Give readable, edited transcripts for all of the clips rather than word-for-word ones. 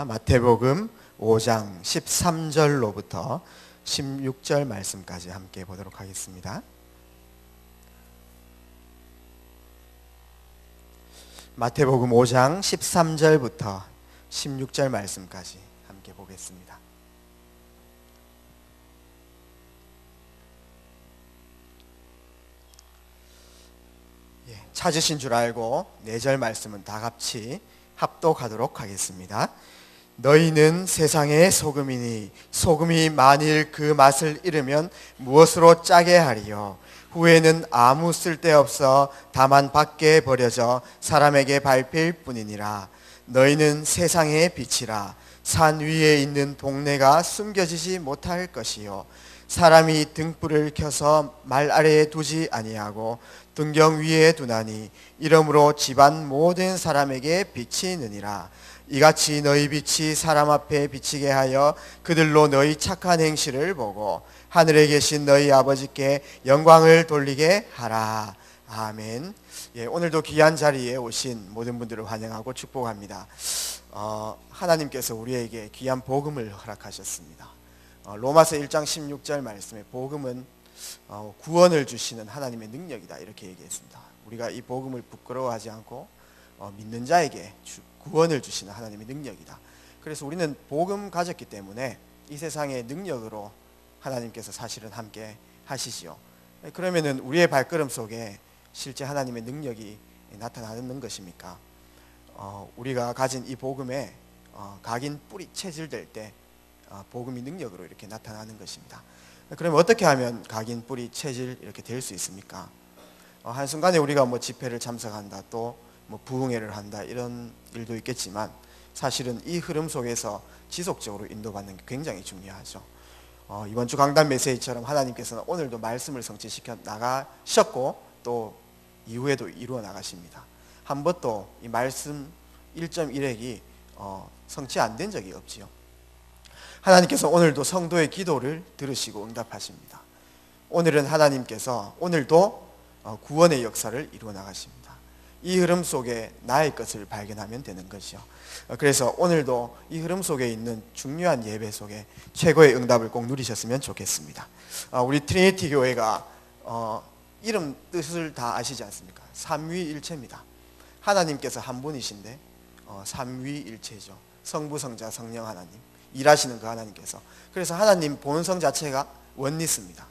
마태복음 5장 13절로부터 16절 말씀까지 함께 보도록 하겠습니다. 마태복음 5장 13절부터 16절 말씀까지 함께 보겠습니다. 찾으신 줄 알고 4절 말씀은 다 같이 합독하도록 하겠습니다. 너희는 세상의 소금이니 소금이 만일 그 맛을 잃으면 무엇으로 짜게 하리요? 후에는 아무 쓸데없어 다만 밖에 버려져 사람에게 밟힐 뿐이니라. 너희는 세상의 빛이라. 산 위에 있는 동네가 숨겨지지 못할 것이요, 사람이 등불을 켜서 말 아래에 두지 아니하고 등경 위에 두나니 이러므로 집안 모든 사람에게 비치느니라. 이같이 너희 빛이 사람 앞에 비치게 하여 그들로 너희 착한 행실을 보고 하늘에 계신 너희 아버지께 영광을 돌리게 하라. 아멘. 오늘도 귀한 자리에 오신 모든 분들을 환영하고 축복합니다. 하나님께서 우리에게 귀한 복음을 허락하셨습니다. 로마서 1장 16절 말씀에 복음은 구원을 주시는 하나님의 능력이다, 이렇게 얘기했습니다. 우리가 이 복음을 부끄러워하지 않고 믿는 자에게 구원을 주시는 하나님의 능력이다. 그래서 우리는 복음 가졌기 때문에 이 세상의 능력으로 하나님께서 사실은 함께 하시지요. 그러면은 우리의 발걸음 속에 실제 하나님의 능력이 나타나는 것입니까? 우리가 가진 이 복음에 각인 뿌리 체질될 때 복음이 능력으로 이렇게 나타나는 것입니다. 그러면 어떻게 하면 각인 뿌리 체질 이렇게 될 수 있습니까? 한순간에 우리가 집회를 참석한다, 또 부흥회를 한다, 이런 일도 있겠지만 사실은 이 흐름 속에서 지속적으로 인도받는 게 굉장히 중요하죠. 이번 주 강단 메시지처럼 하나님께서는 오늘도 말씀을 성취시켜 나가셨고 또 이후에도 이루어 나가십니다. 한 번도 이 말씀 1.1핵이 성취 안 된 적이 없지요. 하나님께서 오늘도 성도의 기도를 들으시고 응답하십니다. 오늘은 하나님께서 오늘도 구원의 역사를 이루어 나가십니다. 이 흐름 속에 나의 것을 발견하면 되는 것이요. 그래서 오늘도 이 흐름 속에 있는 중요한 예배 속에 최고의 응답을 꼭 누리셨으면 좋겠습니다. 우리 트리니티 교회가 이름 뜻을 다 아시지 않습니까? 삼위일체입니다. 하나님께서 한 분이신데 삼위일체죠. 성부, 성자, 성령 하나님, 일하시는 그 하나님께서. 그래서 하나님 본성 자체가 원리스입니다.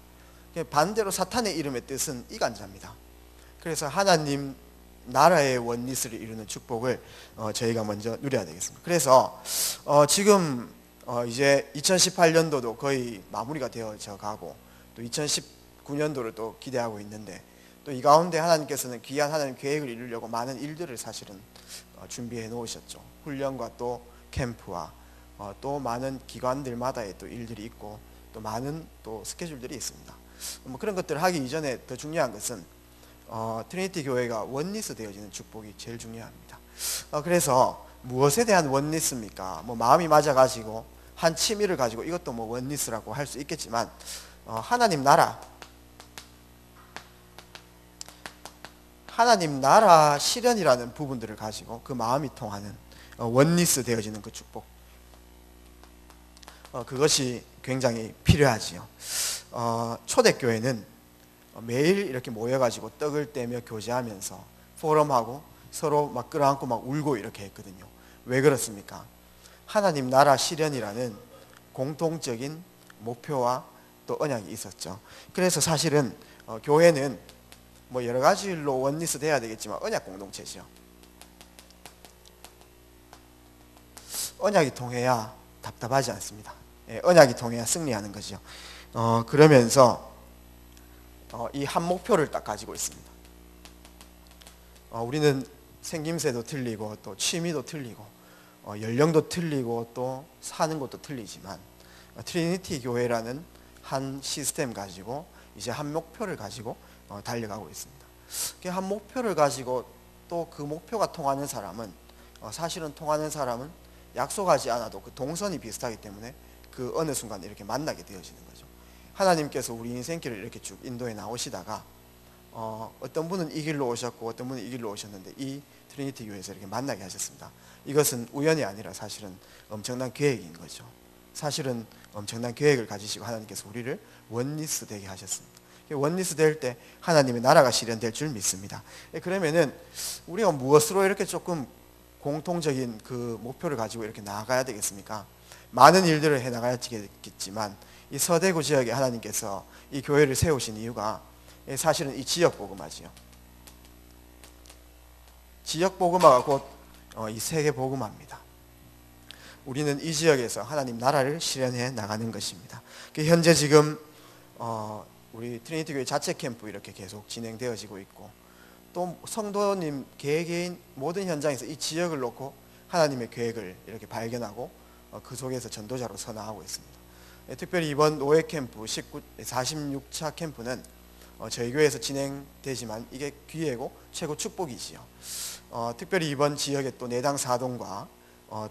반대로 사탄의 이름의 뜻은 이간자입니다. 그래서 하나님 나라의 원리스를 이루는 축복을 저희가 먼저 누려야 되겠습니다. 그래서 지금 이제 2018년도도 거의 마무리가 되어져 가고 또 2019년도를 또 기대하고 있는데, 또 이 가운데 하나님께서는 귀한 하나님 계획을 이루려고 많은 일들을 사실은 준비해 놓으셨죠. 훈련과 또 캠프와 또 많은 기관들마다의 또 일들이 있고 또 많은 또 스케줄들이 있습니다. 그런 것들을 하기 이전에 더 중요한 것은 트리니티 교회가 원리스 되어지는 축복이 제일 중요합니다. 그래서 무엇에 대한 원리스입니까? 마음이 맞아가지고 한 취미를 가지고 이것도 원리스라고 할 수 있겠지만 하나님 나라 실현이라는 부분들을 가지고 그 마음이 통하는 원리스 되어지는 그 축복, 그것이 굉장히 필요하지요. 초대교회는 매일 이렇게 모여가지고 떡을 떼며 교제하면서 포럼하고 서로 막 끌어안고 막 울고 이렇게 했거든요. 왜 그렇습니까? 하나님 나라 실현이라는 공통적인 목표와 또 언약이 있었죠. 그래서 사실은 교회는 여러 가지 일로 원리스 돼야 되겠지만 언약 공동체죠. 언약이 통해야 답답하지 않습니다. 언약이 통해야 승리하는 거죠. 그러면서 이 한 목표를 딱 가지고 있습니다. 우리는 생김새도 틀리고 또 취미도 틀리고 연령도 틀리고 또 사는 것도 틀리지만 트리니티 교회라는 한 시스템 가지고 이제 한 목표를 가지고 달려가고 있습니다. 한 목표를 가지고 또 그 목표가 통하는 사람은 사실은 통하는 사람은 약속하지 않아도 그 동선이 비슷하기 때문에 그 어느 순간 이렇게 만나게 되어지는 거죠. 하나님께서 우리 인생길을 이렇게 쭉 인도해 나오시다가 어떤 분은 이 길로 오셨고 어떤 분은 이 길로 오셨는데 이 트리니티 교회에서 이렇게 만나게 하셨습니다. 이것은 우연이 아니라 사실은 엄청난 계획인 거죠. 사실은 엄청난 계획을 가지시고 하나님께서 우리를 원리스 되게 하셨습니다. 원리스 될 때 하나님의 나라가 실현될 줄 믿습니다. 그러면은 우리가 무엇으로 이렇게 조금 공통적인 그 목표를 가지고 이렇게 나아가야 되겠습니까? 많은 일들을 해 나가야 되겠지만 이 서대구 지역에 하나님께서 이 교회를 세우신 이유가 사실은 이 지역 복음화지요. 지역 복음화가 곧 이 세계 복음화입니다. 우리는 이 지역에서 하나님 나라를 실현해 나가는 것입니다. 현재 지금 우리 트리니티 교회 자체 캠프 이렇게 계속 진행되어지고 있고 또 성도님 개개인 모든 현장에서 이 지역을 놓고 하나님의 계획을 이렇게 발견하고 그 속에서 전도자로 서나가고 있습니다. 특별히 이번 노예 캠프 46차 캠프는 저희 교회에서 진행되지만 이게 기회고 최고 축복이지요. 특별히 이번 지역에 또 내당 사동과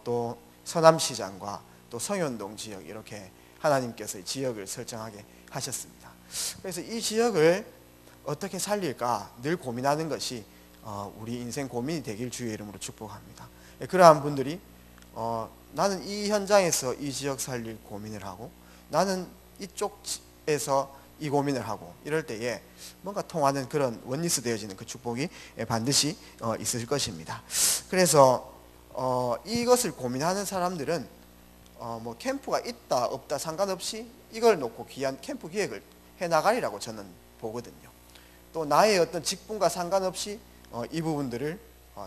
또 서남시장과 또 성현동 지역 이렇게 하나님께서 이 지역을 설정하게 하셨습니다. 그래서 이 지역을 어떻게 살릴까 늘 고민하는 것이 우리 인생 고민이 되길 주의 이름으로 축복합니다. 그러한 분들이 나는 이 현장에서 이 지역 살릴 고민을 하고 나는 이쪽에서 이 고민을 하고 이럴 때에 뭔가 통하는 그런 원리스 되어지는 그 축복이 반드시 있을 것입니다. 그래서 이것을 고민하는 사람들은 뭐 캠프가 있다 없다 상관없이 이걸 놓고 귀한 캠프 기획을 해나가리라고 저는 보거든요. 또 나의 어떤 직분과 상관없이 이 부분들을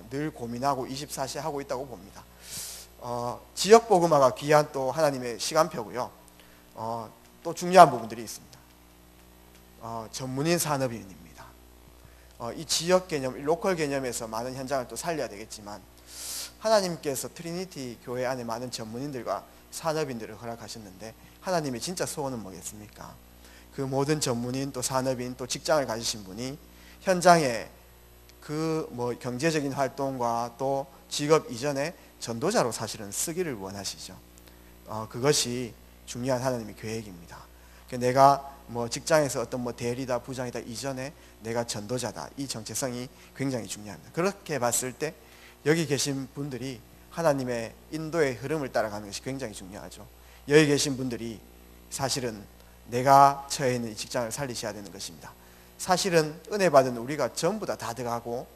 늘 고민하고 24시에 하고 있다고 봅니다. 지역 복음화가 귀한 또 하나님의 시간표고요. 또 중요한 부분들이 있습니다. 전문인 산업인입니다. 이 지역 개념, 로컬 개념에서 많은 현장을 또 살려야 되겠지만 하나님께서 트리니티 교회 안에 많은 전문인들과 산업인들을 허락하셨는데 하나님의 진짜 소원은 뭐겠습니까? 그 모든 전문인 또 산업인 또 직장을 가지신 분이 현장에 그 뭐 경제적인 활동과 또 직업 이전에 전도자로 사실은 쓰기를 원하시죠. 그것이 중요한 하나님의 계획입니다. 내가 뭐 직장에서 어떤 뭐 대리다 부장이다 이전에 내가 전도자다 이 정체성이 굉장히 중요합니다. 그렇게 봤을 때 여기 계신 분들이 하나님의 인도의 흐름을 따라가는 것이 굉장히 중요하죠. 여기 계신 분들이 사실은 내가 처해 있는 이 직장을 살리셔야 되는 것입니다. 사실은 은혜 받은 우리가 전부 다 들어가고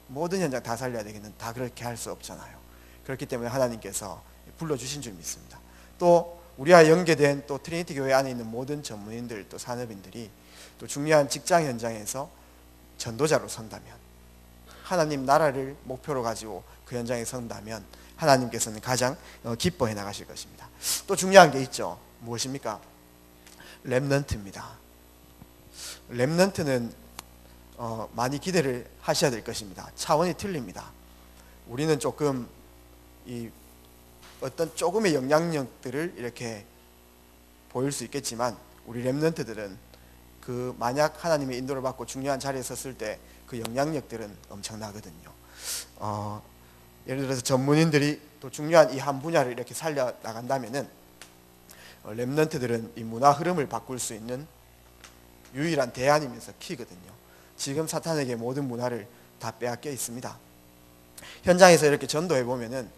모든 현장 다 살려야 되겠는데 다 그렇게 할 수 없잖아요. 그렇기 때문에 하나님께서 불러주신 줄 믿습니다. 또 우리와 연계된 또 트리니티 교회 안에 있는 모든 전문인들 또 산업인들이 또 중요한 직장 현장에서 전도자로 선다면 하나님 나라를 목표로 가지고 그 현장에 선다면 하나님께서는 가장 기뻐해 나가실 것입니다. 또 중요한 게 있죠. 무엇입니까? 렘넌트입니다. 렘넌트는 많이 기대를 하셔야 될 것입니다. 차원이 틀립니다. 우리는 조금 이 어떤 조금의 영향력들을 이렇게 보일 수 있겠지만 우리 렘넌트들은 그 만약 하나님의 인도를 받고 중요한 자리에 섰을 때 그 영향력들은 엄청나거든요. 예를 들어서 전문인들이 또 중요한 이 한 분야를 이렇게 살려 나간다면은 렘넌트들은 이 문화 흐름을 바꿀 수 있는 유일한 대안이면서 키거든요. 지금 사탄에게 모든 문화를 다 빼앗겨 있습니다. 현장에서 이렇게 전도해 보면은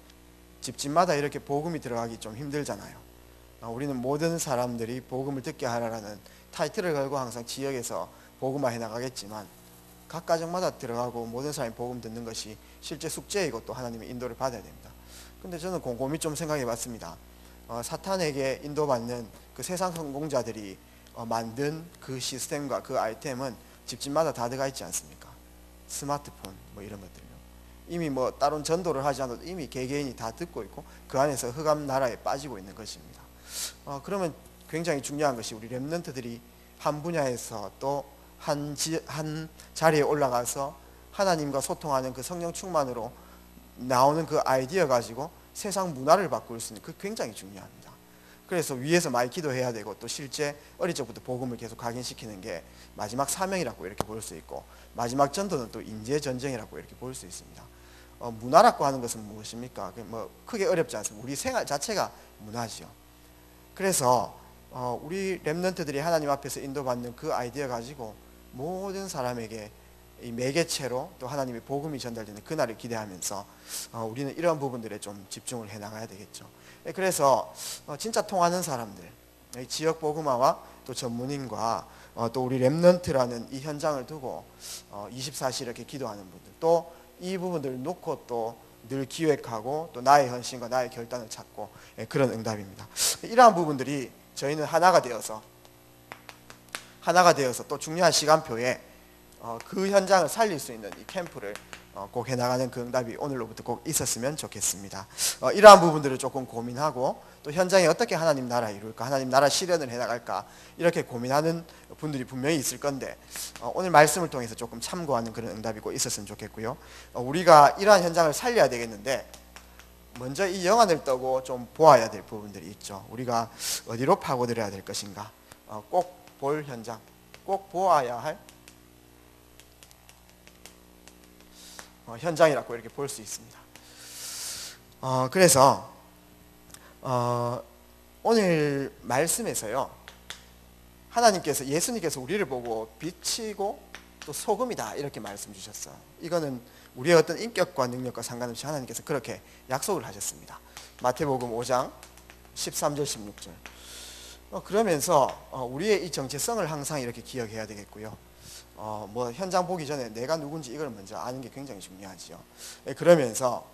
집집마다 이렇게 복음이 들어가기 좀 힘들잖아요. 우리는 모든 사람들이 복음을 듣게 하라라는 타이틀을 걸고 항상 지역에서 복음화 해 나가겠지만 각 가정마다 들어가고 모든 사람이 복음 듣는 것이 실제 숙제이고 또 하나님의 인도를 받아야 됩니다. 근데 저는 곰곰이 좀 생각해 봤습니다. 사탄에게 인도받는 그 세상 성공자들이 만든 그 시스템과 그 아이템은 집집마다 다 들어가 있지 않습니까? 스마트폰 뭐 이런 것들요. 이미 뭐 다른 전도를 하지 않아도 이미 개개인이 다 듣고 있고 그 안에서 흑암 나라에 빠지고 있는 것입니다. 그러면 굉장히 중요한 것이 우리 렘넌트들이 한 분야에서 또 한 자리에 올라가서 하나님과 소통하는 그 성령 충만으로 나오는 그 아이디어 가지고 세상 문화를 바꿀 수 있는 그 굉장히 중요합니다. 그래서 위에서 많이 기도해야 되고 또 실제 어릴 적부터 복음을 계속 각인시키는 게 마지막 사명이라고 이렇게 볼 수 있고 마지막 전도는 또 인재 전쟁이라고 이렇게 볼 수 있습니다. 문화라고 하는 것은 무엇입니까? 뭐 크게 어렵지 않습니다. 우리 생활 자체가 문화지요. 그래서 우리 렘넌트들이 하나님 앞에서 인도받는 그 아이디어 가지고 모든 사람에게 이 매개체로 또 하나님의 복음이 전달되는 그날을 기대하면서 우리는 이런 부분들에 좀 집중을 해 나가야 되겠죠. 그래서 진짜 통하는 사람들, 지역 복음화와 또 전문인과 또 우리 렘넌트라는 이 현장을 두고 24시 이렇게 기도하는 분들, 또 이 부분들을 놓고 또 늘 기획하고 또 나의 헌신과 나의 결단을 찾고 그런 응답입니다. 이러한 부분들이 저희는 하나가 되어서 또 중요한 시간표에 그 현장을 살릴 수 있는 이 캠프를 꼭 해나가는 그 응답이 오늘로부터 꼭 있었으면 좋겠습니다. 이러한 부분들을 조금 고민하고 또 현장에 어떻게 하나님 나라 이룰까, 하나님 나라 실현을 해나갈까 이렇게 고민하는 분들이 분명히 있을 건데 오늘 말씀을 통해서 조금 참고하는 그런 응답이 꼭 있었으면 좋겠고요. 우리가 이러한 현장을 살려야 되겠는데 먼저 이 영안을 떠고 좀 보아야 될 부분들이 있죠. 우리가 어디로 파고들어야 될 것인가, 꼭 볼 현장, 꼭 보아야 할 현장이라고 이렇게 볼 수 있습니다. 그래서 오늘 말씀에서요, 하나님께서, 예수님께서 우리를 보고 빛이고 또 소금이다 이렇게 말씀 주셨어요. 이거는 우리의 어떤 인격과 능력과 상관없이 하나님께서 그렇게 약속을 하셨습니다. 마태복음 5장 13절 16절. 그러면서 우리의 이 정체성을 항상 이렇게 기억해야 되겠고요. 뭐 현장 보기 전에 내가 누군지 이걸 먼저 아는 게 굉장히 중요하지요. 그러면서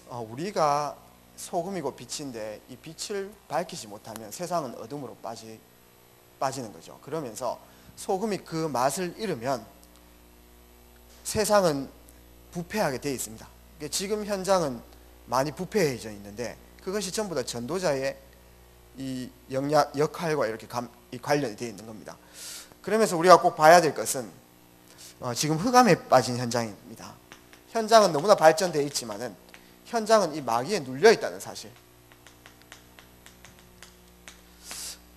우리가 소금이고 빛인데 이 빛을 밝히지 못하면 세상은 어둠으로 빠지는 거죠. 그러면서 소금이 그 맛을 잃으면 세상은 부패하게 되어 있습니다. 지금 현장은 많이 부패해져 있는데 그것이 전부 다 전도자의 이 역할과 이렇게 관련이 되어 있는 겁니다. 그러면서 우리가 꼭 봐야 될 것은 지금 흑암에 빠진 현장입니다. 현장은 너무나 발전되어 있지만은 현장은 이 마귀에 눌려 있다는 사실.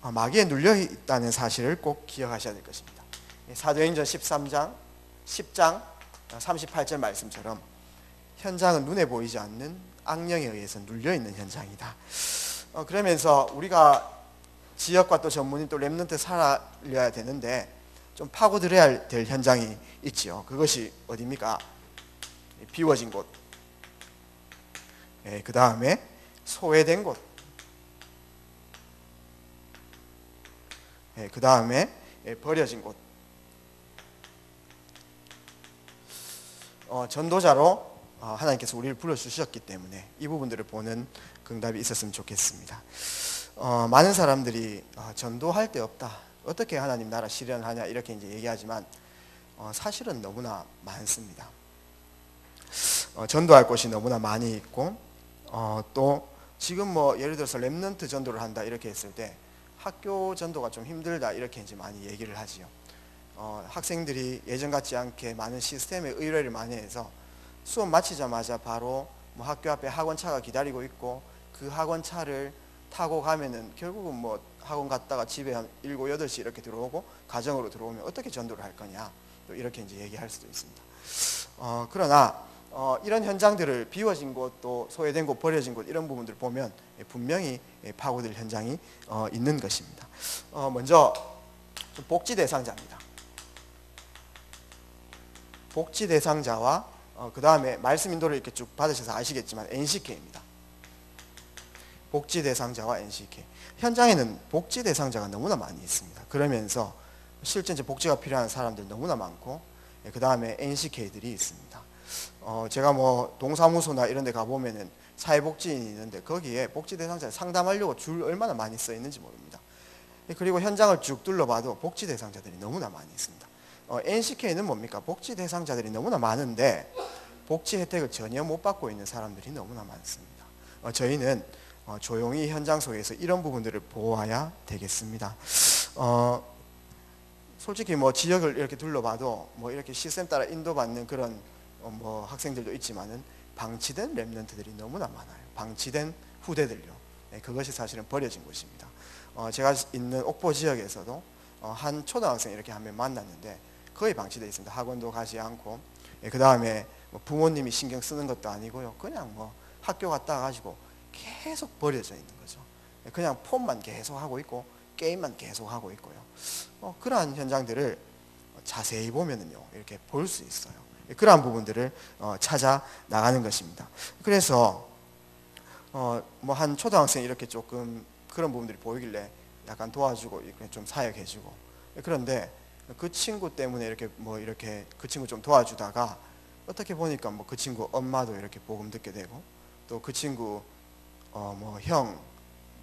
마귀에 눌려 있다는 사실을 꼭 기억하셔야 될 것입니다. 사도행전 13장 10장 38절 말씀처럼 현장은 눈에 보이지 않는 악령에 의해서 눌려 있는 현장이다. 그러면서 우리가 지역과 또 전문인 또 렘넌트 살아야 되는데 좀 파고들어야 될 현장이 있지요. 그것이 어디입니까? 비워진 곳, 그 다음에 소외된 곳, 그 다음에 버려진 곳. 전도자로 하나님께서 우리를 불러주셨기 때문에 이 부분들을 보는 응답이 있었으면 좋겠습니다. 많은 사람들이 전도할 데 없다, 어떻게 하나님 나라 실현하냐 이렇게 이제 얘기하지만 사실은 너무나 많습니다. 전도할 곳이 너무나 많이 있고 또 지금 뭐 예를 들어서 렘넌트 전도를 한다 이렇게 했을 때 학교 전도가 좀 힘들다 이렇게 이제 많이 얘기를 하지요. 학생들이 예전 같지 않게 많은 시스템에 의뢰를 많이 해서 수업 마치자마자 바로 뭐 학교 앞에 학원차가 기다리고 있고 그 학원차를 타고 가면은 결국은 뭐 학원 갔다가 집에 한 7, 8시 이렇게 들어오고 가정으로 들어오면 어떻게 전도를 할 거냐 또 이렇게 이제 얘기할 수도 있습니다. 그러나 이런 현장들을 비워진 곳 또 소외된 곳 버려진 곳 이런 부분들을 보면 분명히 파고들 현장이 있는 것입니다. 먼저 복지 대상자입니다. 복지 대상자와 그 다음에 말씀 인도를 이렇게 쭉 받으셔서 아시겠지만 NCK입니다. 복지 대상자와 NCK. 현장에는 복지 대상자가 너무나 많이 있습니다. 그러면서 실제 이제 복지가 필요한 사람들 너무나 많고 그 다음에 NCK들이 있습니다. 제가 뭐 동사무소나 이런 데 가보면은 사회복지인이 있는데 거기에 복지 대상자 상담하려고 줄 얼마나 많이 써 있는지 모릅니다. 그리고 현장을 쭉 둘러봐도 복지 대상자들이 너무나 많이 있습니다. NCK는 뭡니까? 복지 대상자들이 너무나 많은데 복지 혜택을 전혀 못 받고 있는 사람들이 너무나 많습니다. 저희는 조용히 현장 속에서 이런 부분들을 보아야 되겠습니다. 솔직히 뭐 지역을 이렇게 둘러봐도 뭐 이렇게 시스템 따라 인도받는 그런 뭐 학생들도 있지만은 방치된 렘넌트들이 너무나 많아요. 방치된 후대들요. 그것이 사실은 버려진 곳입니다. 제가 있는 옥보 지역에서도 한 초등학생 이렇게 한 명 만났는데 거의 방치되어 있습니다. 학원도 가지 않고 그 다음에 부모님이 신경 쓰는 것도 아니고요. 그냥 뭐 학교 갔다 가지고 계속 버려져 있는 거죠. 그냥 폰만 계속 하고 있고 게임만 계속 하고 있고요. 그러한 현장들을 자세히 보면은요 이렇게 볼 수 있어요. 그러한 부분들을 찾아 나가는 것입니다. 그래서 뭐 한 초등학생이 이렇게 조금 그런 부분들이 보이길래 약간 도와주고 이렇게 좀 사역해주고, 그런데 그 친구 때문에 이렇게 그 친구 좀 도와주다가 어떻게 보니까 뭐 그 친구 엄마도 이렇게 복음 듣게 되고, 또 그 친구 뭐 형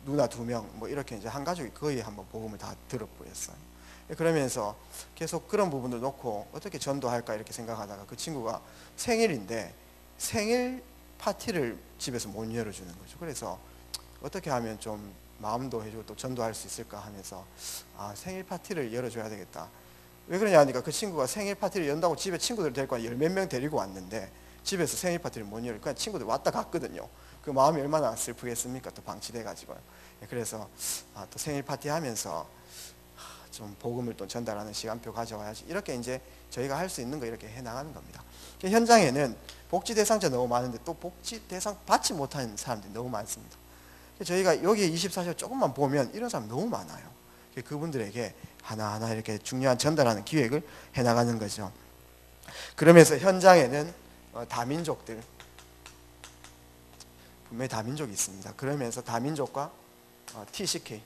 누나 2명 뭐 이렇게 이제 한 가족이 거의 한번 복음을 다 들어버렸어요. 그러면서 계속 그런 부분을 놓고 어떻게 전도할까 이렇게 생각하다가 그 친구가 생일인데 생일 파티를 집에서 못 열어주는 거죠. 그래서 어떻게 하면 좀 마음도 해주고 또 전도할 수 있을까 하면서 생일 파티를 열어줘야 되겠다. 왜 그러냐 하니까 그 친구가 생일 파티를 연다고 집에 친구들 데리고 10몇 명 데리고 왔는데 집에서 생일 파티를 못 열고 그냥 친구들 왔다 갔거든요. 그 마음이 얼마나 슬프겠습니까? 또 방치돼가지고요. 그래서 또 생일 파티 하면서 좀 복음을 또 전달하는 시간표 가져와야지, 이렇게 이제 저희가 할 수 있는 거 이렇게 해 나가는 겁니다. 현장에는 복지 대상자 너무 많은데 또 복지 대상 받지 못하는 사람들이 너무 많습니다. 저희가 여기 24시간 조금만 보면 이런 사람 너무 많아요. 그분들에게 하나하나 이렇게 중요한 전달하는 기획을 해 나가는 거죠. 그러면서 현장에는 다민족들, 분명히 다민족이 있습니다. 그러면서 다민족과 TCK,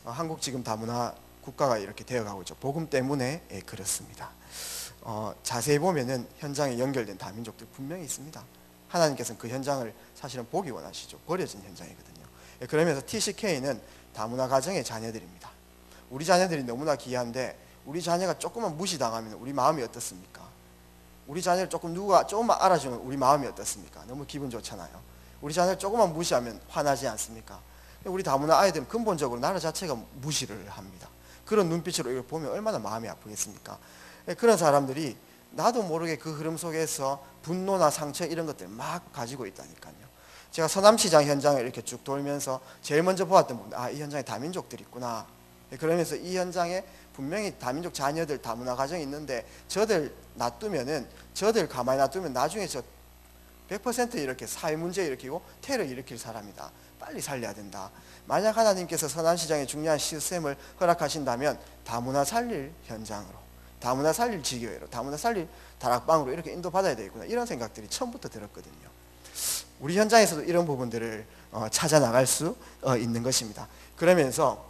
한국 지금 다문화 국가가 이렇게 되어가고 있죠. 복음 때문에 그렇습니다. 자세히 보면은 현장에 연결된 다민족들 분명히 있습니다. 하나님께서는 그 현장을 사실은 보기 원하시죠. 버려진 현장이거든요. 그러면서 TCK는 다문화 가정의 자녀들입니다. 우리 자녀들이 너무나 귀한데 우리 자녀가 조금만 무시당하면 우리 마음이 어떻습니까? 우리 자녀를 누가 조금만 알아주면 우리 마음이 어떻습니까? 너무 기분 좋잖아요. 우리 자녀를 조금만 무시하면 화나지 않습니까? 우리 다문화 아이들은 근본적으로 나라 자체가 무시를 합니다. 그런 눈빛으로 이걸 보면 얼마나 마음이 아프겠습니까? 그런 사람들이 나도 모르게 그 흐름 속에서 분노나 상처 이런 것들을 막 가지고 있다니까요. 제가 서남시장 현장을 이렇게 쭉 돌면서 제일 먼저 보았던 부분, 이 현장에 다민족들이 있구나. 그러면서 이 현장에 분명히 다민족 자녀들, 다문화 가정이 있는데 저들 가만히 놔두면 나중에 100% 이렇게 사회 문제 일으키고 테러 일으킬 사람이다. 빨리 살려야 된다. 만약 하나님께서 서남시장에 중요한 시스템을 허락하신다면 다문화 살릴 현장으로, 다문화 살릴 지교회로, 다문화 살릴 다락방으로 이렇게 인도받아야 되겠구나, 이런 생각들이 처음부터 들었거든요. 우리 현장에서도 이런 부분들을 찾아 나갈 수 있는 것입니다. 그러면서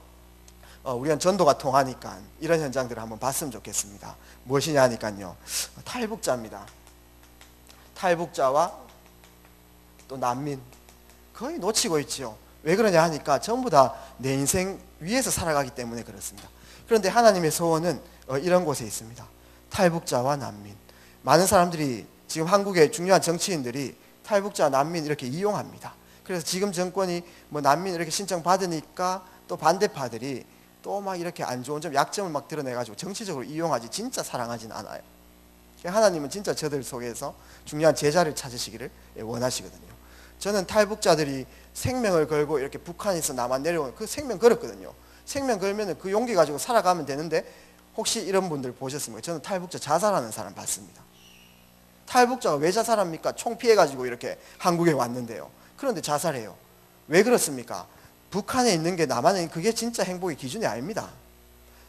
우리는 전도가 통하니까 이런 현장들을 한번 봤으면 좋겠습니다. 무엇이냐 하니까요, 탈북자입니다. 탈북자와 또 난민 거의 놓치고 있지요. 왜 그러냐 하니까 전부 다 내 인생 위에서 살아가기 때문에 그렇습니다. 그런데 하나님의 소원은 이런 곳에 있습니다. 탈북자와 난민. 많은 사람들이 지금 한국의 중요한 정치인들이 탈북자, 난민 이렇게 이용합니다. 그래서 지금 정권이 뭐 난민 이렇게 신청 받으니까 또 반대파들이 또 막 이렇게 안 좋은 점, 약점을 막 드러내가지고 정치적으로 이용하지 진짜 사랑하진 않아요. 하나님은 진짜 저들 속에서 중요한 제자를 찾으시기를 원하시거든요. 저는 탈북자들이 생명을 걸고 이렇게 북한에서 남한 내려오는 그 생명 걸었거든요. 생명 걸면 그 용기 가지고 살아가면 되는데, 혹시 이런 분들 보셨습니까? 저는 탈북자 자살하는 사람 봤습니다. 탈북자가 왜 자살합니까? 총 피해가지고 이렇게 한국에 왔는데요. 그런데 자살해요. 왜 그렇습니까? 북한에 있는 게 남한에 있는 그게 진짜 행복의 기준이 아닙니다.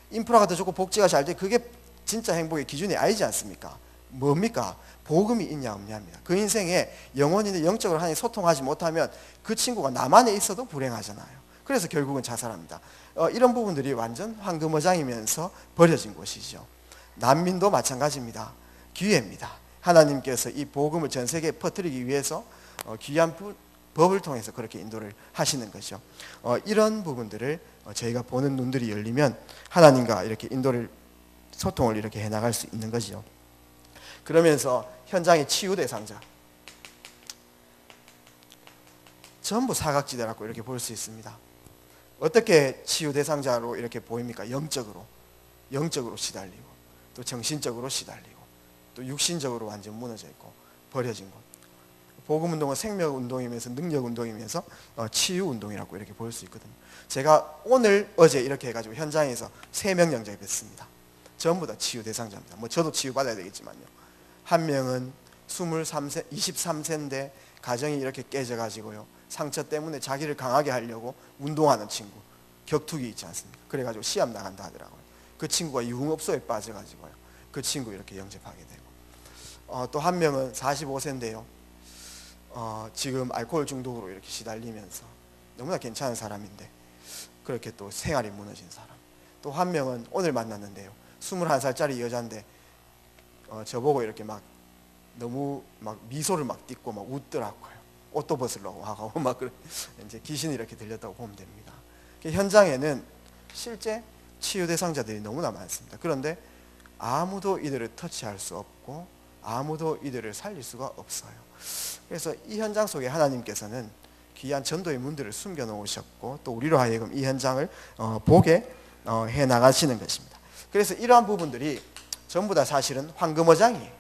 인프라가 더 좋고 복지가 잘 돼, 그게 진짜 행복의 기준이 아니지 않습니까? 뭡니까? 복음이 있냐 없냐입니다. 그 인생에 영혼이나 영적으로 하나님 소통하지 못하면 그 친구가 남한에 있어도 불행하잖아요. 그래서 결국은 자살합니다. 이런 부분들이 완전 황금어장이면서 버려진 곳이죠. 난민도 마찬가지입니다. 기회입니다. 하나님께서 이 복음을 전 세계에 퍼뜨리기 위해서 귀한 법을 통해서 그렇게 인도를 하시는 거죠. 이런 부분들을 저희가 보는 눈들이 열리면 하나님과 이렇게 인도를, 소통을 이렇게 해나갈 수 있는 거죠. 그러면서 현장의 치유 대상자, 전부 사각지대라고 이렇게 볼 수 있습니다. 어떻게 치유 대상자로 이렇게 보입니까? 영적으로 시달리고, 또 정신적으로 시달리고, 또 육신적으로 완전 무너져 있고 버려진 것. 복음운동은 생명운동이면서 능력운동이면서 치유운동이라고 이렇게 볼 수 있거든요. 제가 어제 이렇게 해가지고 현장에서 3명 영접을 뵀습니다. 전부 다 치유 대상자입니다. 뭐 저도 치유받아야 되겠지만요. 한 명은 23세인데 가정이 이렇게 깨져가지고요, 상처 때문에 자기를 강하게 하려고 운동하는 친구, 격투기 있지 않습니까? 그래가지고 시합 나간다 하더라고요. 그 친구가 유흥업소에 빠져가지고요. 그 친구 이렇게 영접하게 되고, 또 한 명은 45세인데요. 지금 알코올 중독으로 이렇게 시달리면서 너무나 괜찮은 사람인데 그렇게 또 생활이 무너진 사람. 또 한 명은 오늘 만났는데요. 21살짜리 여자인데 저보고 이렇게 막 너무 막 미소를 막 띠고 막 웃더라고요. 옷도 벗으려고 하고 막 그래. 이제 귀신이 이렇게 들렸다고 보면 됩니다. 현장에는 실제 치유 대상자들이 너무나 많습니다. 그런데 아무도 이들을 터치할 수 없고 아무도 이들을 살릴 수가 없어요. 그래서 이 현장 속에 하나님께서는 귀한 전도의 문들을 숨겨 놓으셨고 또 우리로 하여금 이 현장을 보게 해 나가시는 것입니다. 그래서 이러한 부분들이 전부 다 사실은 황금어장이에요.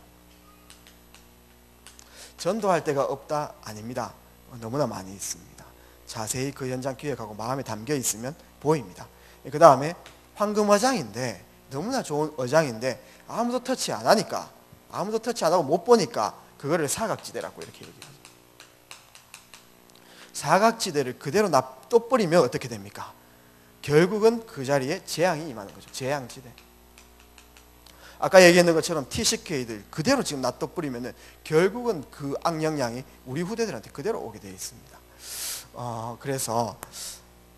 전도할 데가 없다? 아닙니다. 너무나 많이 있습니다. 자세히 그 현장 기획하고 마음에 담겨 있으면 보입니다. 그 다음에 황금어장인데 너무나 좋은 어장인데 아무도 터치 안 하니까, 아무도 터치 안 하고 못 보니까 그거를 사각지대라고 이렇게 얘기하죠. 사각지대를 그대로 놔둬버리면 어떻게 됩니까? 결국은 그 자리에 재앙이 임하는 거죠. 재앙지대. 아까 얘기했는 것처럼 TCK들 그대로 지금 놔둬버리면 결국은 그 악영향이 우리 후대들한테 그대로 오게 되어 있습니다. 그래서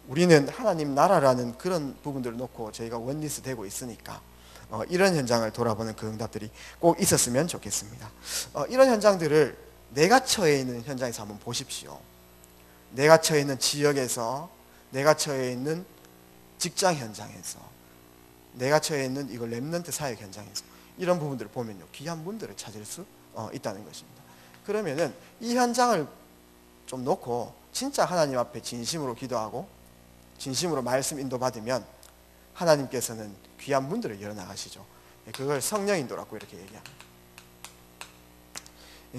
우리는 하나님 나라라는 그런 부분들을 놓고 저희가 원리스 되고 있으니까 이런 현장을 돌아보는 그 응답들이 꼭 있었으면 좋겠습니다. 이런 현장들을 내가 처해 있는 현장에서 한번 보십시오. 내가 처해 있는 지역에서, 내가 처해 있는 직장 현장에서, 내가 처해 있는 이거 렘넌트 사역 현장에서 이런 부분들을 보면요, 귀한 분들을 찾을 수 있다는 것입니다. 그러면은 이 현장을 좀 놓고 진짜 하나님 앞에 진심으로 기도하고 진심으로 말씀 인도받으면 하나님께서는 귀한 문들을 열어나가시죠. 그걸 성령 인도라고 이렇게 얘기합니다.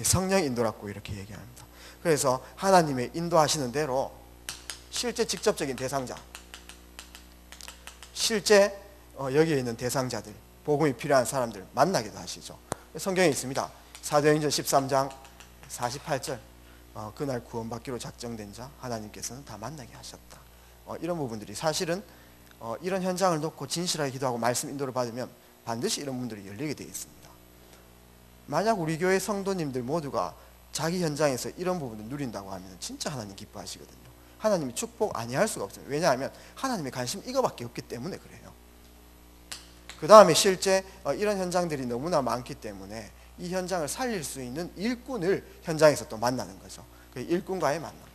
성령 인도라고 이렇게 얘기합니다. 그래서 하나님의 인도하시는 대로 실제 직접적인 대상자, 실제 여기에 있는 대상자들, 복음이 필요한 사람들 만나기도 하시죠. 성경에 있습니다. 사도행전 13장 48절, 그날 구원받기로 작정된 자 하나님께서는 다 만나게 하셨다. 이런 부분들이 사실은 이런 현장을 놓고 진실하게 기도하고 말씀 인도를 받으면 반드시 이런 분들이 열리게 되어 있습니다. 만약 우리 교회 성도님들 모두가 자기 현장에서 이런 부분을 누린다고 하면 진짜 하나님 기뻐하시거든요. 하나님이 축복 아니할 수가 없어요. 왜냐하면 하나님의 관심 이거밖에 없기 때문에 그래요. 그 다음에 실제 이런 현장들이 너무나 많기 때문에 이 현장을 살릴 수 있는 일꾼을 현장에서 또 만나는 거죠. 그 일꾼과의 만남.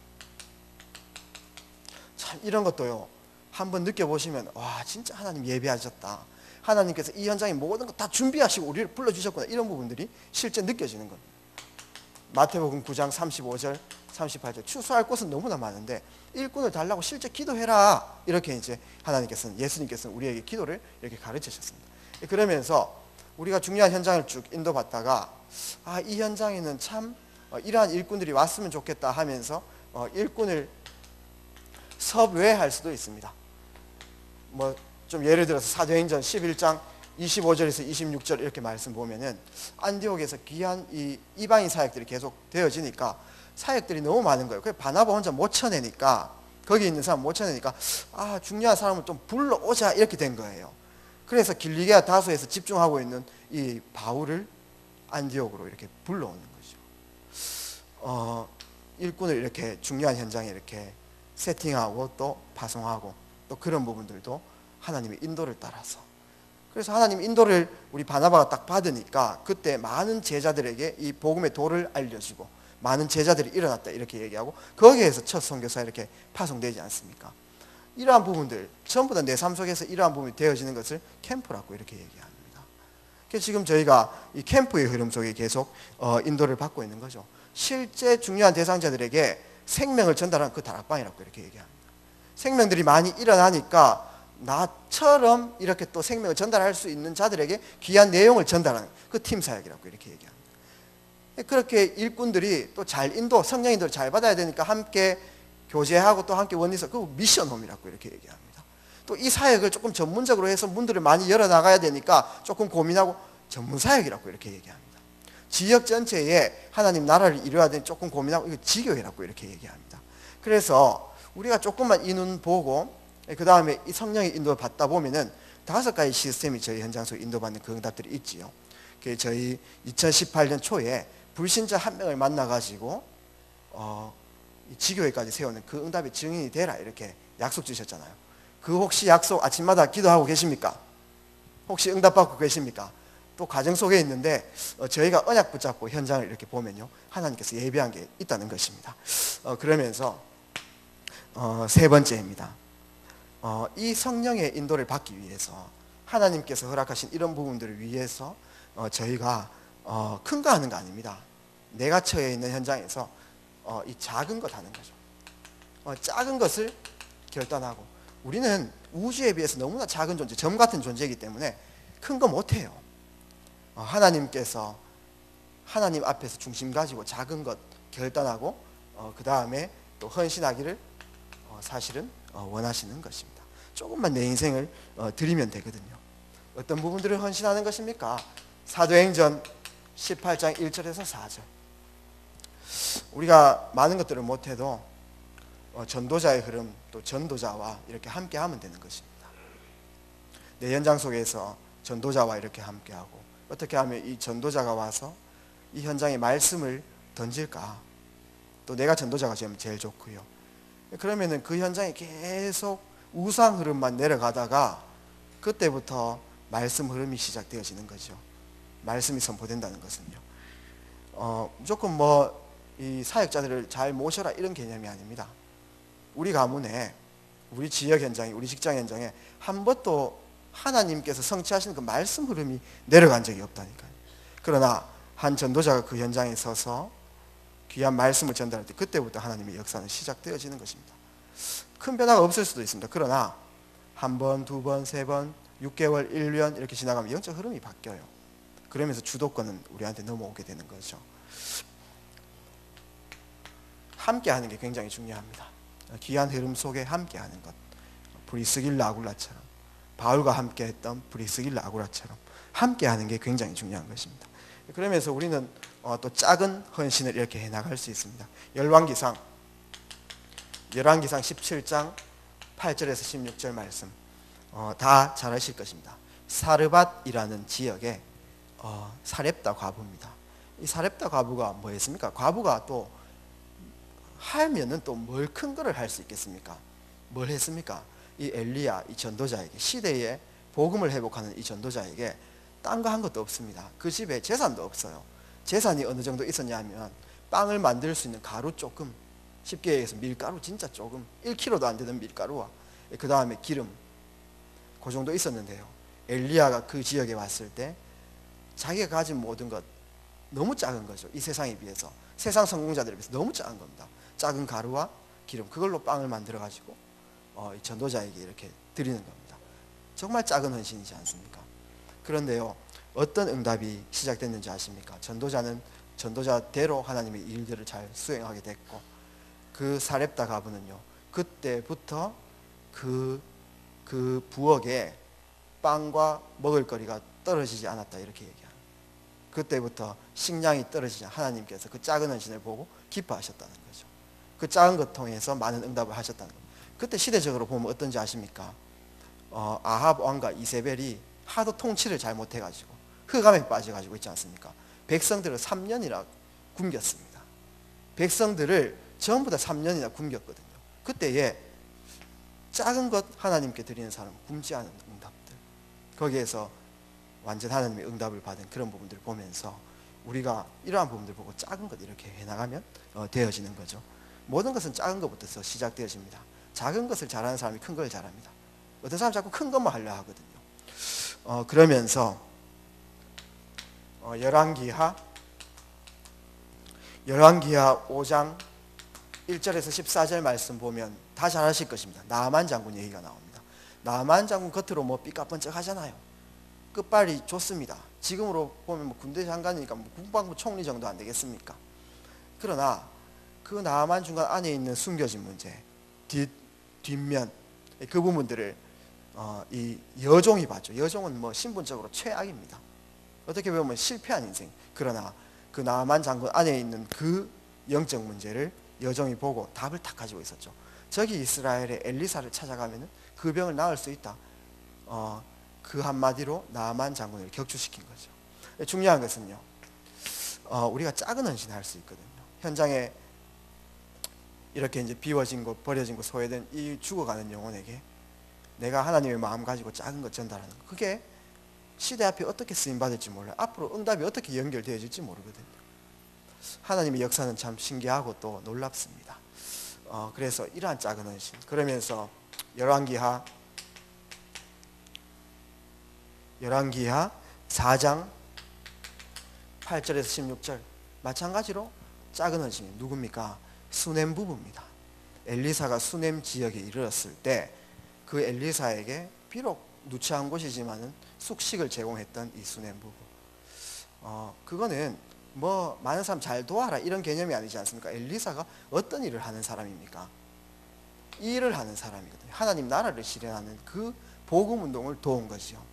참 이런 것도요, 한번 느껴보시면 와, 진짜 하나님 예배하셨다. 하나님께서 이 현장에 모든 것 다 준비하시고 우리를 불러주셨구나. 이런 부분들이 실제 느껴지는 겁니다. 마태복음 9장 35절 38절, 추수할 곳은 너무나 많은데 일꾼을 달라고 실제 기도해라. 이렇게 이제 하나님께서는, 예수님께서는 우리에게 기도를 이렇게 가르치셨습니다. 그러면서 우리가 중요한 현장을 쭉 인도받다가 이 현장에는 참 이러한 일꾼들이 왔으면 좋겠다 하면서 일꾼을 섭외할 수도 있습니다. 뭐 좀 예를 들어서 사도행전 11장 25절에서 26절 이렇게 말씀 보면은 안디옥에서 귀한 이 이방인 사역들이 계속 되어지니까 사역들이 너무 많은 거예요. 그래서 바나바 혼자 못 쳐내니까, 거기 있는 사람 못 쳐내니까 중요한 사람을 좀 불러오자 이렇게 된 거예요. 그래서 길리게아 다소에서 집중하고 있는 이 바울을 안디옥으로 이렇게 불러오는 거죠. 일꾼을 이렇게 중요한 현장에 이렇게 세팅하고 또 파송하고 또 그런 부분들도 하나님의 인도를 따라서, 그래서 하나님 인도를 우리 바나바가 딱 받으니까 그때 많은 제자들에게 이 복음의 도를 알려주고 많은 제자들이 일어났다 이렇게 얘기하고 거기에서 첫 선교사 이렇게 파송되지 않습니까? 이러한 부분들 전부 다 내 삶 속에서 이러한 부분이 되어지는 것을 캠프라고 이렇게 얘기합니다. 그래서 지금 저희가 이 캠프의 흐름 속에 계속 인도를 받고 있는 거죠. 실제 중요한 대상자들에게 생명을 전달하는 그 다락방이라고 이렇게 얘기합니다. 생명들이 많이 일어나니까 나처럼 이렇게 또 생명을 전달할 수 있는 자들에게 귀한 내용을 전달하는 그 팀 사역이라고 이렇게 얘기합니다. 그렇게 일꾼들이 또 잘 인도, 성령 인도를 잘 받아야 되니까 함께 교제하고 또 함께 원리서, 그 미션홈이라고 이렇게 얘기합니다. 또 이 사역을 조금 전문적으로 해서 문들을 많이 열어나가야 되니까 조금 고민하고 전문 사역이라고 이렇게 얘기합니다. 지역 전체에 하나님 나라를 이루어야 되니 조금 고민하고 이거 지교회라고 이렇게 얘기합니다. 그래서 우리가 조금만 이 눈 보고 그 다음에 이 성령의 인도를 받다 보면은 5가지 시스템이 저희 현장 속에 인도받는 그 응답들이 있지요. 저희 2018년 초에 불신자 한 명을 만나가지고 지교회까지 세우는 그 응답의 증인이 되라 이렇게 약속 주셨잖아요. 그 혹시 약속 아침마다 기도하고 계십니까? 혹시 응답받고 계십니까? 또 가정 속에 있는데 저희가 언약 붙잡고 현장을 이렇게 보면요, 하나님께서 예비한 게 있다는 것입니다. 그러면서 세 번째입니다. 이 성령의 인도를 받기 위해서 하나님께서 허락하신 이런 부분들을 위해서 저희가 큰 거 하는 거 아닙니다. 내가 처해 있는 현장에서 이 작은 것 하는 거죠. 작은 것을 결단하고, 우리는 우주에 비해서 너무나 작은 존재, 점 같은 존재이기 때문에 큰 거 못해요. 하나님께서 하나님 앞에서 중심 가지고 작은 것 결단하고 그 다음에 또 헌신하기를 사실은 원하시는 것입니다. 조금만 내 인생을 드리면 되거든요. 어떤 부분들을 헌신하는 것입니까? 사도행전 18장 1절에서 4절. 우리가 많은 것들을 못해도 전도자의 흐름, 또 전도자와 이렇게 함께 하면 되는 것입니다. 내 현장 속에서 전도자와 이렇게 함께하고, 어떻게 하면 이 전도자가 와서 이 현장에 말씀을 던질까? 또 내가 전도자가 되면 제일 좋고요. 그러면은 그 현장에 계속 우상 흐름만 내려가다가 그때부터 말씀 흐름이 시작되어지는 거죠. 말씀이 선포된다는 것은요. 무조건 이 사역자들을 잘 모셔라 이런 개념이 아닙니다. 우리 가문에, 우리 지역 현장에, 우리 직장 현장에 한 번도 하나님께서 성취하시는 그 말씀 흐름이 내려간 적이 없다니까요. 그러나 한 전도자가 그 현장에 서서 귀한 말씀을 전달할 때 그때부터 하나님의 역사는 시작되어지는 것입니다. 큰 변화가 없을 수도 있습니다. 그러나 한 번, 두 번, 세 번, 6개월, 1년 이렇게 지나가면 영적 흐름이 바뀌어요. 그러면서 주도권은 우리한테 넘어오게 되는 거죠. 함께 하는 게 굉장히 중요합니다. 귀한 흐름 속에 함께 하는 것. 브리스길라 아굴라처럼, 바울과 함께 했던 브리스길라 아굴라처럼 함께 하는 게 굉장히 중요한 것입니다. 그러면서 우리는 또 작은 헌신을 이렇게 해나갈 수 있습니다. 열왕기상 17장 8절에서 16절 말씀 다 잘 아실 것입니다. 사르밧이라는 지역에 사렙다 과부입니다. 이 사렙다 과부가 뭐 했습니까? 과부가 또 하면은 또 뭘 큰 거를 할 수 있겠습니까? 뭘 했습니까? 이 엘리야, 이 전도자에게, 시대에 복음을 회복하는 이 전도자에게 딴 거 한 것도 없습니다. 그 집에 재산도 없어요. 재산이 어느 정도 있었냐 하면 빵을 만들 수 있는 가루 조금, 쉽게 얘기해서 밀가루 진짜 조금, 1kg도 안 되는 밀가루와 그 다음에 기름, 그 정도 있었는데요. 엘리야가 그 지역에 왔을 때 자기가 가진 모든 것 너무 작은 거죠. 이 세상에 비해서, 세상 성공자들에 비해서 너무 작은 겁니다. 작은 가루와 기름, 그걸로 빵을 만들어 가지고 이 전도자에게 이렇게 드리는 겁니다. 정말 작은 헌신이지 않습니까? 그런데요, 어떤 응답이 시작됐는지 아십니까? 전도자는 전도자대로 하나님의 일들을 잘 수행하게 됐고, 그 사렙다 가부는요, 그때부터 그 부엌에 빵과 먹을거리가 떨어지지 않았다 이렇게 얘기합니다. 그때부터 식량이 떨어지지 않아 하나님께서 그 작은 헌신을 보고 기뻐하셨다는 거죠. 그 작은 것 통해서 많은 응답을 하셨다는 거죠. 그때 시대적으로 보면 어떤지 아십니까? 아합 왕과 이세벨이 하도 통치를 잘못해가지고 흑암에 빠져가지고 있지 않습니까? 백성들을 3년이나 굶겼습니다. 백성들을 전부 다 3년이나 굶겼거든요. 그때에 작은 것 하나님께 드리는 사람, 굶지 않은 응답들, 거기에서 완전 하나님의 응답을 받은 그런 부분들을 보면서 우리가 이러한 부분들을 보고 작은 것 이렇게 해나가면 되어지는 거죠. 모든 것은 작은 것부터 시작되어집니다. 작은 것을 잘하는 사람이 큰 걸 잘합니다. 어떤 사람 자꾸 큰 것만 하려 하거든요. 그러면서 열왕기하 5장 1절에서 14절 말씀 보면 다 잘 아실 것입니다. 나아만 장군 얘기가 나옵니다. 나아만 장군 겉으로 뭐 삐까뻔쩍 하잖아요. 끝발이 좋습니다. 지금으로 보면 군대 장관이니까 국방부 총리 정도 안 되겠습니까? 그러나 그 나아만 중간 안에 있는 숨겨진 문제, 뒷면, 그 부분들을 이 여종이 봤죠. 여종은 신분적으로 최악입니다. 어떻게 보면 실패한 인생. 그러나 그 나아만 장군 안에 있는 그 영적 문제를 여종이 보고 답을 딱 가지고 있었죠. 저기 이스라엘의 엘리사를 찾아가면 그 병을 나을 수 있다. 그 한마디로 나만 장군을 격추시킨 거죠. 중요한 것은요, 우리가 작은 헌신을 할 수 있거든요. 현장에 이렇게 이제 비워진 곳, 버려진 곳, 소외된 이 죽어가는 영혼에게 내가 하나님의 마음 가지고 작은 것 전달하는 것, 그게 시대 앞에 어떻게 쓰임받을지 몰라요. 앞으로 응답이 어떻게 연결되어질지 모르거든요. 하나님의 역사는 참 신기하고 또 놀랍습니다. 그래서 이러한 작은 헌신, 그러면서 열왕기하 4장 8절에서 16절 마찬가지로 작은 헌신이 누굽니까? 수넴 부부입니다. 엘리사가 수넴 지역에 이르렀을 때 그 엘리사에게 비록 누추한 곳이지만은 숙식을 제공했던 이 수넴 부부, 그거는 뭐 많은 사람 잘 도와라 이런 개념이 아니지 않습니까? 엘리사가 어떤 일을 하는 사람입니까? 이 일을 하는 사람이거든요. 하나님 나라를 실현하는 그 복음 운동을 도운 거죠.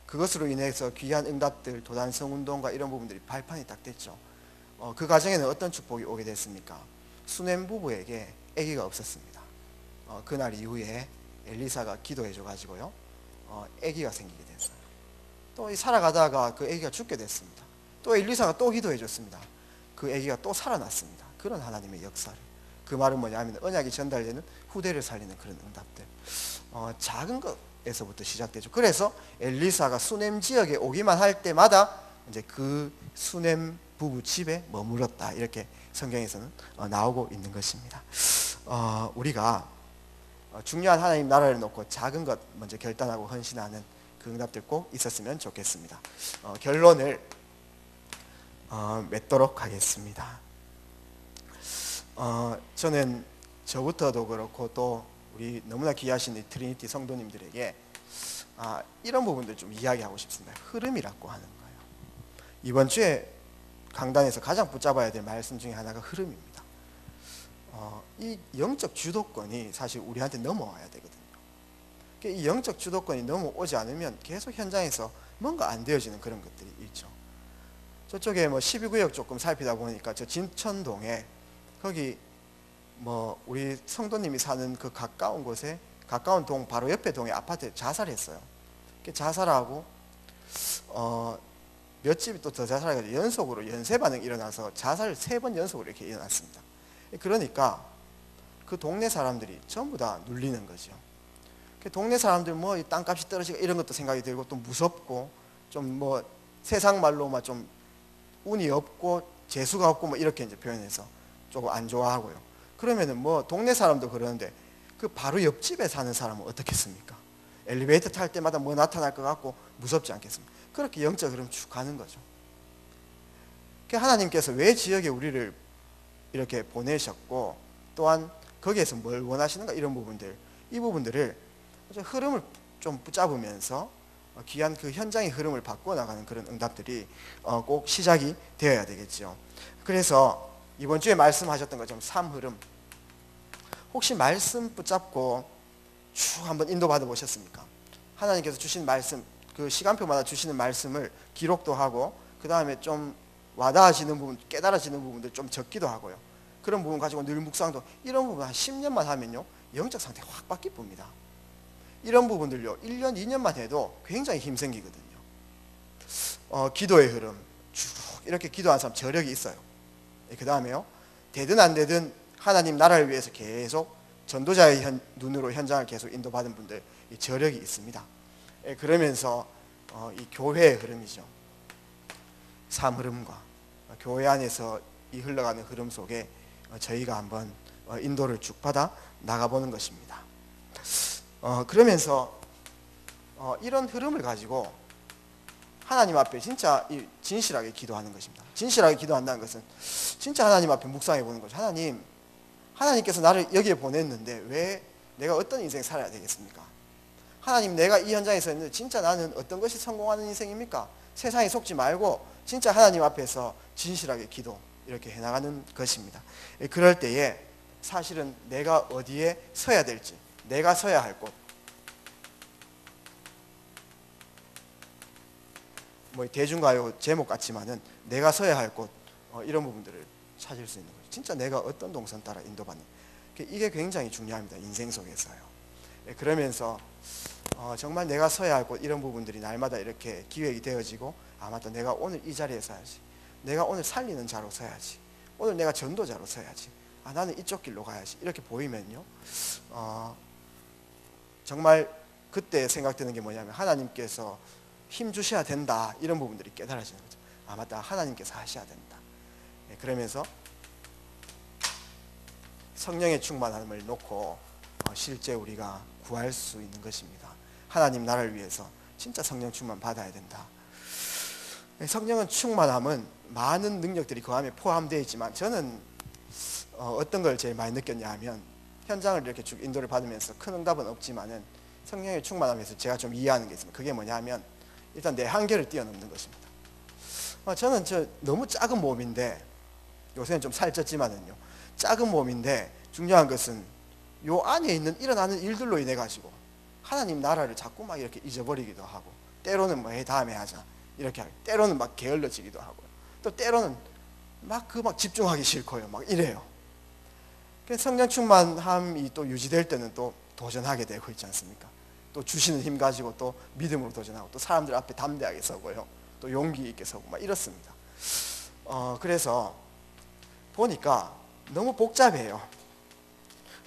그것으로 인해서 귀한 응답들, 도단성 운동과 이런 부분들이 발판이 딱 됐죠. 그 과정에는 어떤 축복이 오게 됐습니까? 수넴 부부에게 아기가 없었습니다. 그날 이후에 엘리사가 기도해 줘가지고요, 아기가 생기게 됐어요. 또 살아가다가 그 아기가 죽게 됐습니다. 또 엘리사가 또 기도해 줬습니다. 그 아기가 또 살아났습니다. 그런 하나님의 역사를, 그 말은 뭐냐면 언약이 전달되는 후대를 살리는 그런 응답들, 작은 것에서부터 시작되죠. 그래서 엘리사가 수넴 지역에 오기만 할 때마다 이제 그 수넴 부부 집에 머물렀다, 이렇게 성경에서는 나오고 있는 것입니다. 우리가 중요한 하나님 나라를 놓고 작은 것 먼저 결단하고 헌신하는 그 응답들 꼭 있었으면 좋겠습니다. 결론을 맺도록 하겠습니다. 저는 저부터도 그렇고 또 우리 너무나 귀하신 이 트리니티 성도님들에게 이런 부분들 좀 이야기하고 싶습니다. 흐름이라고 하는 거예요. 이번 주에 강단에서 가장 붙잡아야 될 말씀 중에 하나가 흐름입니다. 이 영적 주도권이 사실 우리한테 넘어와야 되거든요. 이 영적 주도권이 넘어오지 않으면 계속 현장에서 뭔가 안 되어지는 그런 것들이 있죠. 저쪽에 뭐 12구역 조금 살피다 보니까 저 진천동에 거기 뭐 우리 성도님이 사는 그 가까운 곳에, 가까운 동 바로 옆에 동에 아파트에 자살했어요. 자살하고 몇 집이 또 더 자살해가지고 연속으로 연쇄 반응이 일어나서 자살 3번 연속으로 이렇게 일어났습니다. 그러니까 그 동네 사람들이 전부 다 눌리는 거죠. 동네 사람들 뭐 이 땅값이 떨어지고 이런 것도 생각이 들고 또 무섭고 좀 뭐 세상 말로 막 좀 운이 없고 재수가 없고 뭐 이렇게 이제 표현해서 조금 안 좋아하고요. 그러면은 뭐 동네 사람도 그러는데 그 바로 옆집에 사는 사람은 어떻겠습니까? 엘리베이터 탈 때마다 뭐 나타날 것 같고 무섭지 않겠습니까? 그렇게 영적 흐름 쭉 가는 거죠. 하나님께서 왜 지역에 우리를 이렇게 보내셨고 또한 거기에서 뭘 원하시는가, 이런 부분들, 이 부분들을 흐름을 좀 붙잡으면서 귀한 그 현장의 흐름을 바꿔 나가는 그런 응답들이 꼭 시작이 되어야 되겠죠. 그래서 이번 주에 말씀하셨던 것처럼 삶 흐름, 혹시 말씀 붙잡고 쭉 한번 인도받아 보셨습니까? 하나님께서 주신 말씀, 그 시간표마다 주시는 말씀을 기록도 하고 그 다음에 좀 와닿아지는 부분, 깨달아지는 부분들 좀 적기도 하고요. 그런 부분 가지고 늘 묵상도, 이런 부분 한 10년만 하면요 영적 상태 확 바뀔 겁니다. 이런 부분들요 1년 2년만 해도 굉장히 힘 생기거든요. 기도의 흐름 쭉 이렇게 기도하는 사람 저력이 있어요. 그 다음에요, 되든 안 되든 하나님 나라를 위해서 계속 전도자의 눈으로 현장을 계속 인도받은 분들, 이 저력이 있습니다. 그러면서 이 교회의 흐름이죠. 삶 흐름과 교회 안에서 이 흘러가는 흐름 속에 저희가 한번 인도를 쭉 받아 나가보는 것입니다. 그러면서 이런 흐름을 가지고 하나님 앞에 진짜 진실하게 기도하는 것입니다. 진실하게 기도한다는 것은 진짜 하나님 앞에 묵상해 보는 거죠. 하나님께서 나를 여기에 보냈는데 왜 내가 어떤 인생 살아야 되겠습니까? 하나님, 내가 이 현장에서 있는데 진짜 나는 어떤 것이 성공하는 인생입니까? 세상에 속지 말고 진짜 하나님 앞에서 진실하게 기도, 이렇게 해나가는 것입니다. 그럴 때에 사실은 내가 어디에 서야 될지, 내가 서야 할 곳, 뭐 대중가요 제목 같지만은 내가 서야 할 곳, 이런 부분들을 찾을 수 있는 거죠. 진짜 내가 어떤 동선 따라 인도받는, 이게 굉장히 중요합니다. 인생 속에서요. 그러면서 정말 내가 서야 할 곳 이런 부분들이 날마다 이렇게 기획이 되어지고 맞다, 내가 오늘 이 자리에 서야지, 내가 오늘 살리는 자로 서야지, 오늘 내가 전도자로 서야지, 나는 이쪽 길로 가야지, 이렇게 보이면요 정말 그때 생각되는 게 뭐냐면 하나님께서 힘 주셔야 된다, 이런 부분들이 깨달아지는 거죠. 맞다, 하나님께서 하셔야 된다. 그러면서 성령의 충만함을 놓고 실제 우리가 구할 수 있는 것입니다. 하나님 나라를 위해서 진짜 성령 충만 받아야 된다. 성령은 충만함은 많은 능력들이 그 안에 포함되어 있지만, 저는 어떤 걸 제일 많이 느꼈냐 하면, 현장을 이렇게 쭉 인도를 받으면서 큰 응답은 없지만은 성령의 충만함에서 제가 좀 이해하는 게 있습니다. 그게 뭐냐 하면, 일단 내 한계를 뛰어넘는 것입니다. 저는 너무 작은 몸인데, 요새는 좀 살쪘지만은요, 작은 몸인데 중요한 것은 요 안에 있는 일어나는 일들로 인해 가지고 하나님 나라를 자꾸 막 이렇게 잊어버리기도 하고, 때로는 뭐 다음에 하자 이렇게 하고, 때로는 막 게을러지기도 하고, 또 때로는 막 집중하기 싫고요, 막 이래요. 성령 충만함이 또 유지될 때는 또 도전하게 되고 있지 않습니까? 또 주시는 힘 가지고 또 믿음으로 도전하고, 또 사람들 앞에 담대하게 서고요, 또 용기 있게 서고 막 이렇습니다. 그래서 보니까 너무 복잡해요.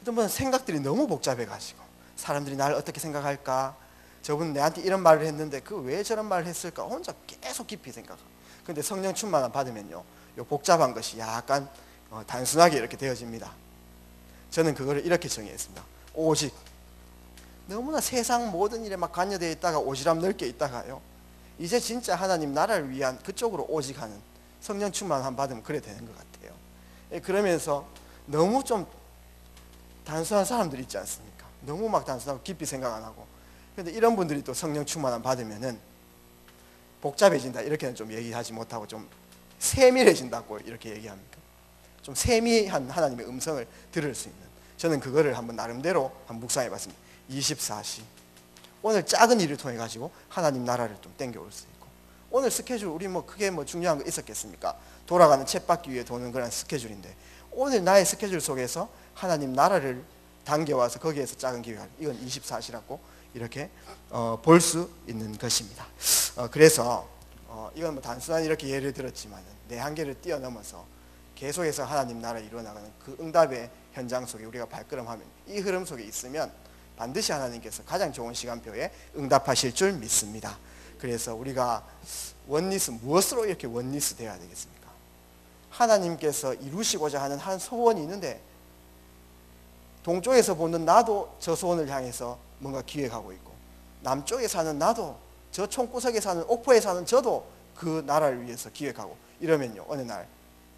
어떤 분은 생각들이 너무 복잡해가지고, 사람들이 나를 어떻게 생각할까, 저분 내한테 이런 말을 했는데 그 왜 저런 말을 했을까, 혼자 계속 깊이 생각하고. 근데 성령 충만함 받으면요, 요 복잡한 것이 약간 단순하게 이렇게 되어집니다. 저는 그거를 이렇게 정의했습니다. 오직, 너무나 세상 모든 일에 막 관여되어 있다가 오지랖 넓게 있다가요, 이제 진짜 하나님 나라를 위한 그쪽으로 오직하는 성령 충만함 받으면 그래 되는 것 같아요. 그러면서 너무 좀 단순한 사람들이 있지 않습니까? 너무 막 단순하고 깊이 생각 안 하고. 그런데 이런 분들이 또 성령 충만함 받으면은 복잡해진다, 이렇게는 좀 얘기하지 못하고 좀 세밀해진다고 이렇게 얘기합니까? 좀 세미한 하나님의 음성을 들을 수 있는, 저는 그거를 한번 나름대로 한번 묵상해 봤습니다. 24시, 오늘 작은 일을 통해 가지고 하나님 나라를 좀 땡겨올 수 있고, 오늘 스케줄 우리 크게 중요한 거 있었겠습니까? 돌아가는 쳇바퀴 위에 도는 그런 스케줄인데, 오늘 나의 스케줄 속에서 하나님 나라를 당겨와서 거기에서 작은 기회가, 이건 24시라고 이렇게 볼 수 있는 것입니다. 그래서 이건 단순한 이렇게 예를 들었지만 내 한계를 뛰어넘어서 계속해서 하나님 나라 이루어나가는 그 응답의 현장 속에 우리가 발걸음하면, 이 흐름 속에 있으면 반드시 하나님께서 가장 좋은 시간표에 응답하실 줄 믿습니다. 그래서 우리가 원리스, 무엇으로 이렇게 원리스 되어야 되겠습니까? 하나님께서 이루시고자 하는 한 소원이 있는데, 동쪽에서 보는 나도 저 소원을 향해서 뭔가 기획하고 있고, 남쪽에 사는 나도, 저 총구석에 사는, 옥포에 사는 저도 그 나라를 위해서 기획하고 이러면요, 어느 날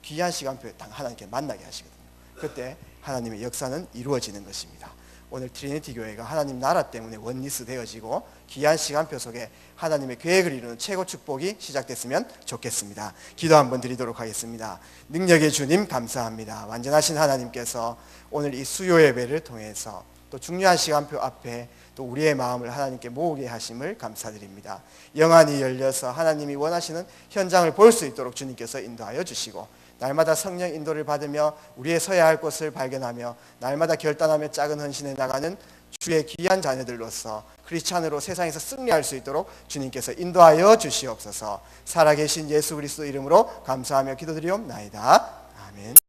귀한 시간표에 하나님께 만나게 하시거든요. 그때 하나님의 역사는 이루어지는 것입니다. 오늘 트리니티 교회가 하나님 나라 때문에 원리스 되어지고 귀한 시간표 속에 하나님의 계획을 이루는 최고 축복이 시작됐으면 좋겠습니다. 기도 한번 드리도록 하겠습니다. 능력의 주님 감사합니다. 완전하신 하나님께서 오늘 이 수요 예배를 통해서 또 중요한 시간표 앞에 또 우리의 마음을 하나님께 모으게 하심을 감사드립니다. 영안이 열려서 하나님이 원하시는 현장을 볼 수 있도록 주님께서 인도하여 주시고, 날마다 성령 인도를 받으며 우리의 서야 할 곳을 발견하며 날마다 결단하며 작은 헌신에 나가는 주의 귀한 자녀들로서 크리스찬으로 세상에서 승리할 수 있도록 주님께서 인도하여 주시옵소서. 살아계신 예수 그리스도 이름으로 감사하며 기도드리옵나이다. 아멘.